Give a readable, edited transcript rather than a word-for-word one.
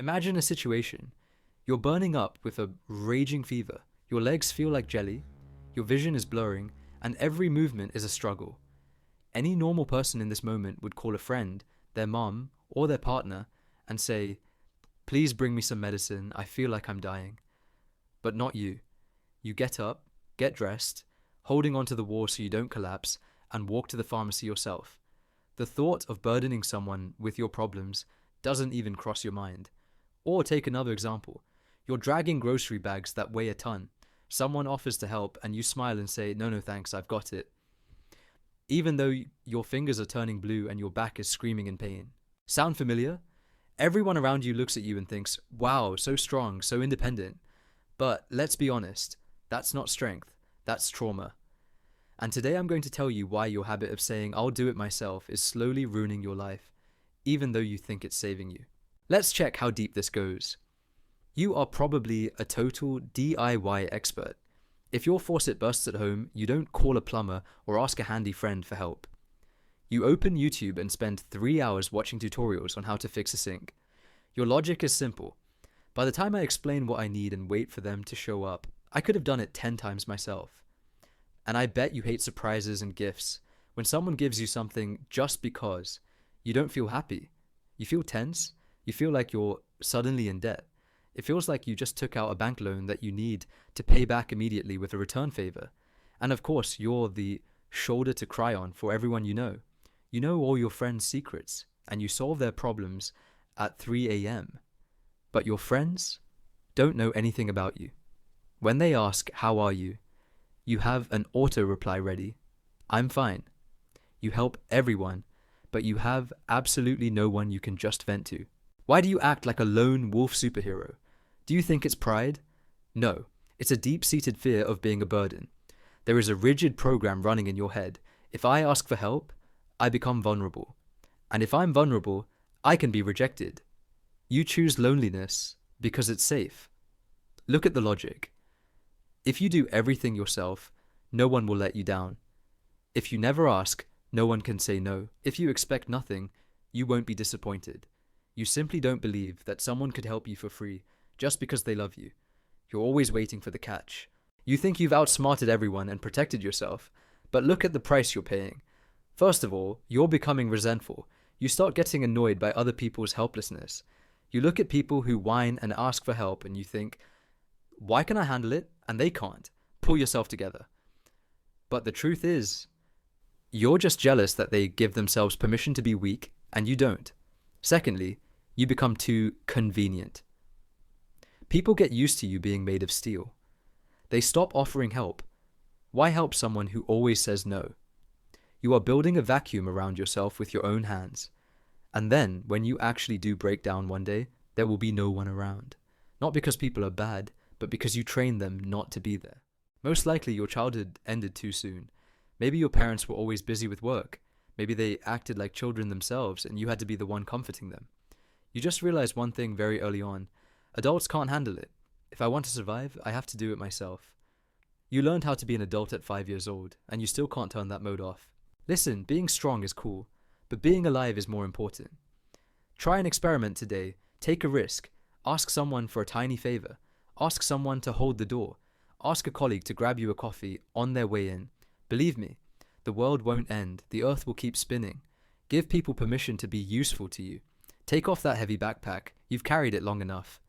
Imagine a situation. You're burning up with a raging fever. Your legs feel like jelly, your vision is blurring, and every movement is a struggle. Any normal person in this moment would call a friend, their mum, or their partner and say, "Please bring me some medicine, I feel like I'm dying." But not you. You get up, get dressed, holding onto the wall so you don't collapse, and walk to the pharmacy yourself. The thought of burdening someone with your problems doesn't even cross your mind. Or take another example. You're dragging grocery bags that weigh a ton. Someone offers to help and you smile and say, "No, no, thanks, I've got it." Even though your fingers are turning blue and your back is screaming in pain. Sound familiar? Everyone around you looks at you and thinks, "Wow, so strong, so independent." But let's be honest, that's not strength, that's trauma. And today I'm going to tell you why your habit of saying, "I'll do it myself," is slowly ruining your life, even though you think it's saving you. Let's check how deep this goes. You are probably a total DIY expert. If your faucet bursts at home, you don't call a plumber or ask a handy friend for help. You open YouTube and spend 3 hours watching tutorials on how to fix a sink. Your logic is simple. By the time I explain what I need and wait for them to show up, I could have done it 10 times myself. And I bet you hate surprises and gifts. When someone gives you something just because, you don't feel happy. You feel tense. You feel like you're suddenly in debt. It feels like you just took out a bank loan that you need to pay back immediately with a return favor. And of course, you're the shoulder to cry on for everyone you know. You know all your friends' secrets, and you solve their problems at 3 a.m. But your friends don't know anything about you. When they ask, "How are you?" you have an auto reply ready. "I'm fine." You help everyone, but you have absolutely no one you can just vent to. Why do you act like a lone wolf superhero? Do you think it's pride? No, it's a deep-seated fear of being a burden. There is a rigid program running in your head. If I ask for help, I become vulnerable. And if I'm vulnerable, I can be rejected. You choose loneliness because it's safe. Look at the logic. If you do everything yourself, no one will let you down. If you never ask, no one can say no. If you expect nothing, you won't be disappointed. You simply don't believe that someone could help you for free just because they love you. You're always waiting for the catch. You think you've outsmarted everyone and protected yourself, but look at the price you're paying. First of all, you're becoming resentful. You start getting annoyed by other people's helplessness. You look at people who whine and ask for help and you think, "Why can I handle it and they can't?" Pull yourself together. But the truth is, you're just jealous that they give themselves permission to be weak and you don't. Secondly, you become too convenient. People get used to you being made of steel. They stop offering help. Why help someone who always says no? You are building a vacuum around yourself with your own hands. And then, when you actually do break down one day, there will be no one around. Not because people are bad, but because you trained them not to be there. Most likely your childhood ended too soon. Maybe your parents were always busy with work. Maybe they acted like children themselves and you had to be the one comforting them. You just realized one thing very early on. Adults can't handle it. If I want to survive, I have to do it myself. You learned how to be an adult at 5 years old, and you still can't turn that mode off. Listen, being strong is cool, but being alive is more important. Try an experiment today. Take a risk. Ask someone for a tiny favor. Ask someone to hold the door. Ask a colleague to grab you a coffee on their way in. Believe me, the world won't end. The earth will keep spinning. Give people permission to be useful to you. Take off that heavy backpack. You've carried it long enough.